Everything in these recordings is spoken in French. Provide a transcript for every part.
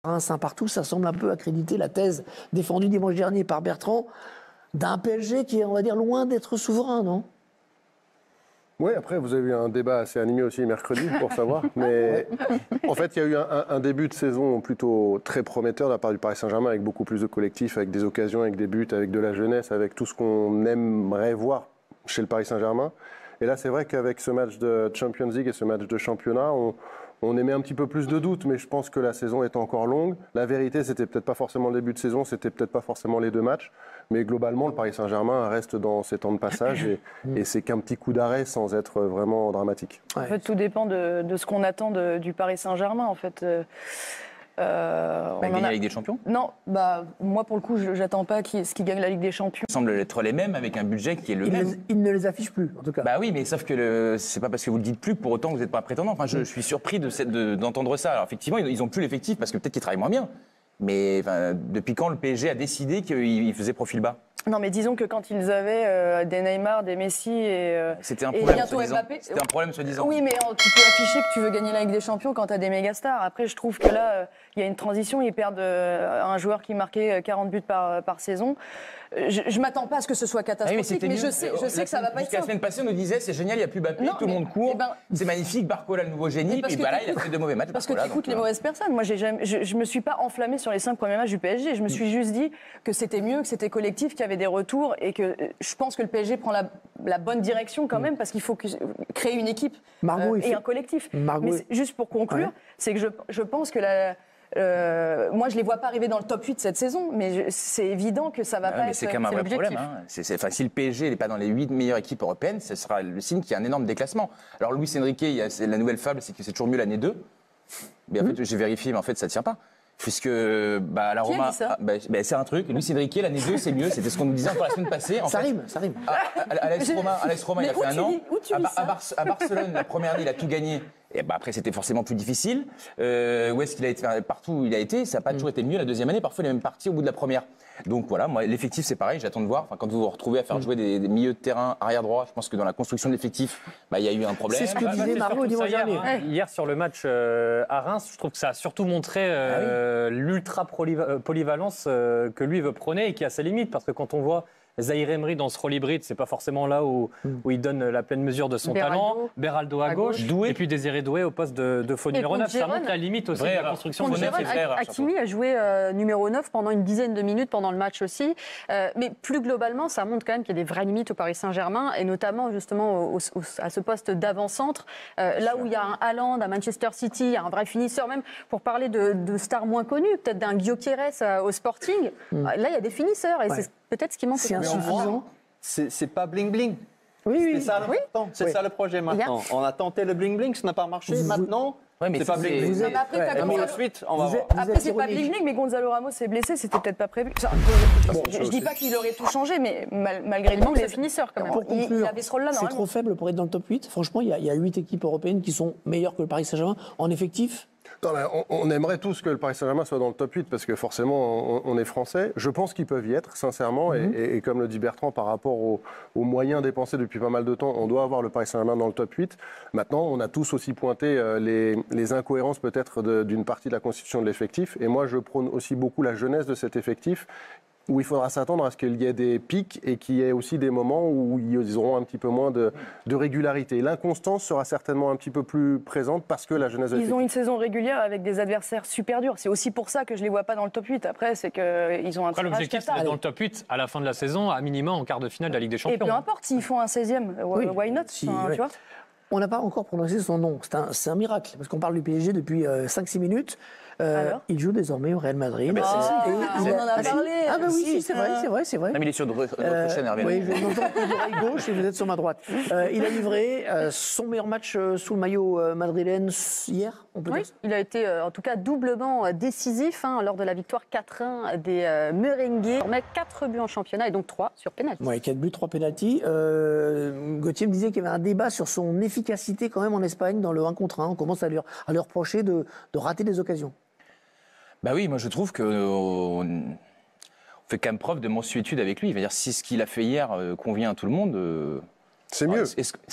Reims un partout, ça semble un peu accréditer la thèse défendue dimanche dernier par Bertrand d'un PSG qui est, on va dire, loin d'être souverain, non? Oui, après, vous avez eu un débat assez animé aussi mercredi, pour savoir. Mais en fait, il y a eu un début de saison plutôt très prometteur de la part du Paris Saint-Germain, avec beaucoup plus de collectifs, avec des occasions, avec des buts, avec de la jeunesse, avec tout ce qu'on aimerait voir chez le Paris Saint-Germain. Et là, c'est vrai qu'avec ce match de Champions League et ce match de championnat, on émet un petit peu plus de doutes, mais je pense que la saison est encore longue. La vérité, c'était peut-être pas forcément le début de saison, c'était peut-être pas forcément les 2 matchs. Mais globalement, le Paris Saint-Germain reste dans ses temps de passage et c'est qu'un petit coup d'arrêt sans être vraiment dramatique. En fait, tout dépend de ce qu'on attend du Paris Saint-Germain. En fait, gagner la Ligue des Champions? Non, moi pour le coup, j'attends pas ce qui gagne la Ligue des Champions. Ils semblent être les mêmes avec un budget qui est le même. Ils ne les affichent plus, en tout cas. Bah oui, mais sauf que c'est pas parce que vous le dites plus que pour autant que vous n'êtes pas un prétendant. Enfin, je suis surpris d'entendre ça. Alors effectivement, ils ont plus l'effectif parce que peut-être qu'ils travaillent moins bien. Mais depuis quand le PSG a décidé qu'il faisait profil bas? Non, mais disons que quand ils avaient des Neymar, des Messi c'était un et problème, bientôt Mbappé. C'était un problème, soi-disant. Oui, mais tu peux afficher que tu veux gagner la Ligue des Champions quand tu as des méga stars. Après, je trouve que là, il y a une transition. Ils perdent un joueur qui marquait 40 buts par saison. Je m'attends pas à ce que ce soit catastrophique, mais je sais que ça va pas être ça. La semaine passée, on nous disait c'est génial, il n'y a plus Mbappé, tout le monde court, c'est magnifique, Barcola le nouveau génie, puis là il a fait 2 mauvais matchs. Parce que tu écoutes les mauvaises personnes. Moi, je me suis pas enflammée sur les 5 premiers matchs du PSG. Je me suis juste dit que c'était mieux, que c'était collectif, qu'il y avait des retours et que je pense que le PSG prend la bonne direction quand même parce qu'il faut créer une équipe et un collectif. Mais juste pour conclure, c'est que je pense que moi, je les vois pas arriver dans le top 8 cette saison, mais c'est évident que ça va pas être. C'est quand même un vrai problème. Si le PSG n'est pas dans les 8 meilleures équipes européennes, ce sera le signe qu'il y a un énorme déclassement. Alors, Luis Enrique, la nouvelle fable, c'est que c'est toujours mieux l'année 2. Mais en fait, j'ai vérifié, mais en fait, ça tient pas. Puisque la Roma, c'est un truc. Luis Enrique, l'année 2, c'est mieux. C'était ce qu'on nous disait encore la semaine passée. Ça rime. Alex Roma, il a fait un an. À Barcelone, la première année, il a tout gagné. Et après, c'était forcément plus difficile. Où est-ce qu'il a été? Partout où il a été, ça n'a pas toujours été mieux la deuxième année. Parfois, il est même parti au bout de la première. Donc voilà, moi, l'effectif, c'est pareil. J'attends de voir. Quand vous vous retrouvez à faire jouer des milieux de terrain arrière droit, je pense que dans la construction de l'effectif, il y a eu un problème. C'est ce que disait Margot dimanche dernier. Hier, sur le match à Reims, je trouve que ça a surtout montré l'ultra polyvalence que lui veut prôner et qui a ses limites. Parce que quand on voit Zahir Emery dans ce rôle hybride, c'est pas forcément là où il donne la pleine mesure de son talent. Beraldo à gauche, et puis Désiré Doué au poste de faux numéro 9. Ça montre la limite aussi de la construction de Hakimi a joué numéro 9 pendant une dizaine de minutes pendant le match aussi. Mais plus globalement, ça montre quand même qu'il y a des vraies limites au Paris Saint-Germain, et notamment justement à ce poste d'avant-centre. Là où il y a un Haaland à Manchester City, un vrai finisseur, même pour parler de stars moins connues, peut-être d'un Gyökeres au Sporting. Là, il y a des finisseurs, et c'est peut-être ce qui manque. C'est insuffisant. C'est pas bling-bling. Oui. C'est ça l'important. C'est ça le projet maintenant. On a tenté le bling-bling, ça n'a pas marché. Maintenant, c'est pas bling-bling. Ensuite, on va voir. Après, c'est pas bling-bling, mais Gonzalo Ramos est blessé, c'était peut-être pas prévu. Je dis pas qu'il aurait tout changé, mais malgré tout, les finisseurs quand même. Pour conclure, il avait ce rôle-là. C'est trop faible pour être dans le top 8. Franchement, il y a 8 équipes européennes qui sont meilleures que le Paris Saint-Germain en effectif. On aimerait tous que le Paris Saint-Germain soit dans le top 8 parce que forcément on est français. Je pense qu'ils peuvent y être sincèrement et comme le dit Bertrand par rapport aux moyens dépensés depuis pas mal de temps, on doit avoir le Paris Saint-Germain dans le top 8. Maintenant on a tous aussi pointé les incohérences peut-être d'une partie de la constitution de l'effectif et moi je prône aussi beaucoup la jeunesse de cet effectif où il faudra s'attendre à ce qu'il y ait des pics et qu'il y ait aussi des moments où ils auront un petit peu moins de régularité. L'inconstance sera certainement un petit peu plus présente parce que la jeunesse de Ils ont une saison régulière avec des adversaires super durs. C'est aussi pour ça que je ne les vois pas dans le top 8. Après, c'est qu'ils ont un tirage. L'objectif, c'est d'être dans le top 8 à la fin de la saison, à minima en quart de finale de la Ligue des Champions. Et peu importe s'ils font un 16e, why not tu vois. On n'a pas encore prononcé son nom. C'est un miracle, parce qu'on parle du PSG depuis 5-6 minutes. Il joue désormais au Real Madrid. On en a parlé. Ah bah oui, c'est vrai. Non, mais il est sur notre chaîne, Hervé. Oui, je m'entends de l'oreille gauche et vous êtes sur ma droite. Il a livré son meilleur match sous le maillot madrilène hier, on peut dire. Il a été en tout cas doublement décisif lors de la victoire 4-1 des Merengues. On met 4 buts en championnat et donc 3 sur pénalty. Oui, 4 buts, 3 pénalty. Gauthier me disait qu'il y avait un débat sur son efficacité quand même en Espagne dans le 1 contre 1. On commence à lui reprocher de rater des occasions. Bah oui, moi je trouve qu'on fait quand même preuve de mansuétude avec lui. Si ce qu'il a fait hier convient à tout le monde, C'est mieux.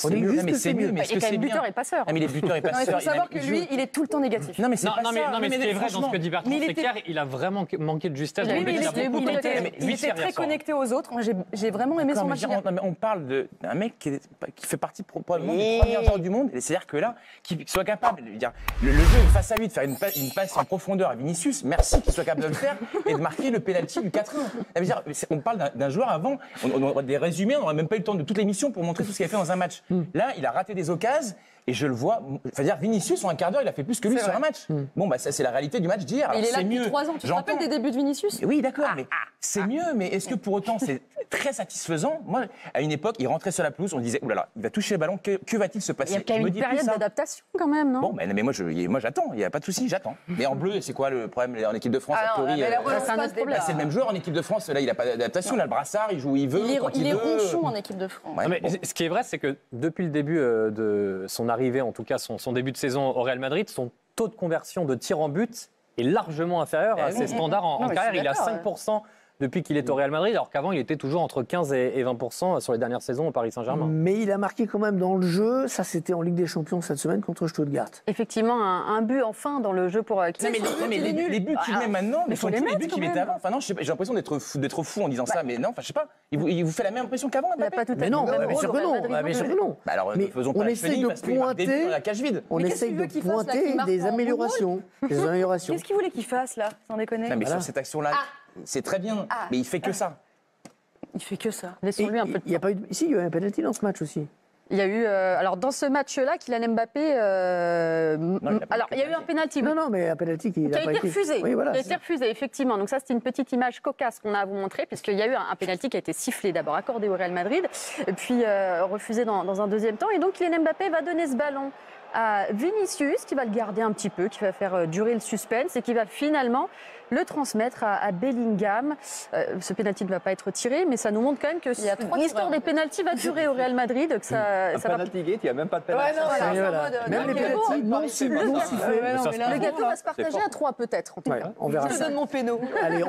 On dit juste que c'est mieux. Mais est-ce que c'est buteur et passeur. Il est buteur et passeur. Il faut savoir que lui, il est tout le temps négatif. Non, mais c'est pas ça. Non, mais ce qui est vrai dans ce que dit Bertrand, c'est qu'il a vraiment manqué de justesse. Il était très connecté aux autres. Moi, j'ai vraiment aimé son match. On parle d'un mec qui fait partie probablement des 3 meilleurs joueurs du monde. C'est-à-dire que là, qu'il soit capable, le jeu face à lui, de faire une passe en profondeur à Vinicius, merci qu'il soit capable de le faire et de marquer le penalty du 4-1. On parle d'un joueur avant, on aurait des résumés, on n'aurait même pas eu le temps de toute l'émission pour montrer tout ce qu'il a fait dans un match. Là, il a raté des occasions et je le vois. Dire Vinicius, en un quart d'heure, il a fait plus que lui sur un match. Bon, bah, ça, c'est la réalité du match d'hier. Il est là depuis 3 ans. Tu te rappelles des débuts de Vinicius? Oui, d'accord, mais c'est mieux. Mais est-ce que pour autant, c'est très satisfaisant? Moi, à une époque, il rentrait sur la pelouse, on disait, oulala, il va toucher le ballon, que va-t-il se passer? Il y a quand même une période d'adaptation, quand même, non? Bon, mais moi, j'attends, il n'y a pas de souci, j'attends. Mais en bleu, c'est quoi le problème en équipe de France? C'est le même joueur en équipe de France, là, il n'a pas d'adaptation, là, le brassard, il joue où il veut. Il est ronchon en équipe de France. Mais ce qui est vrai, c'est que depuis le début de son arrivée, en tout cas son début de saison au Real Madrid, son taux de conversion de tir en but est largement inférieur à ses standards en carrière. Il est à 5% depuis qu'il est au Real Madrid, alors qu'avant, il était toujours entre 15 et 20% sur les dernières saisons au Paris Saint-Germain. Mais il a marqué quand même dans le jeu. Ça, c'était en Ligue des Champions cette semaine contre Stuttgart. Effectivement, un but enfin dans le jeu pour... les buts qu'il met maintenant, mais sont tous les buts qu'il mettait avant. Enfin non, j'ai l'impression d'être fou en disant ça, mais non, enfin je sais pas. Il vous fait la même impression qu'avant, Mbappé? Mais non, bien sûr que non. Alors, faisons pas on essaye de pointer la cage vide. On essaye de pointer des améliorations. Qu'est-ce qu'il voulait qu'il fasse là, sans déconner? Mais sur cette action-là, c'est très bien, mais il fait que ça. Il fait que ça. Laissons-lui un peu de temps. Il y a pas eu ici, il y a eu un penalty dans ce match aussi. Il y a eu, alors dans ce match-là, Kylian Mbappé, alors il y a eu un penalty. Non, mais un penalty qui a été refusé. Oui, voilà, qui a été refusé, effectivement. Donc ça, c'est une petite image cocasse qu'on a à vous montrer, puisqu'il y a eu un penalty qui a été sifflé, d'abord accordé au Real Madrid, puis refusé dans un deuxième temps. Et donc Kylian Mbappé va donner ce ballon à Vinicius, qui va le garder un petit peu, qui va faire durer le suspense et qui va finalement le transmettre à Bellingham. Ce pénalty ne va pas être tiré, mais ça nous montre quand même que l'histoire des pénaltys va durer au Real Madrid. Que ça penalty gate, il n'y a même pas de pénalty. Même les pénaltys non sifflés. Le gâteau va se partager à 3 peut-être. On verra ça. Je te donne mon péno. Allez,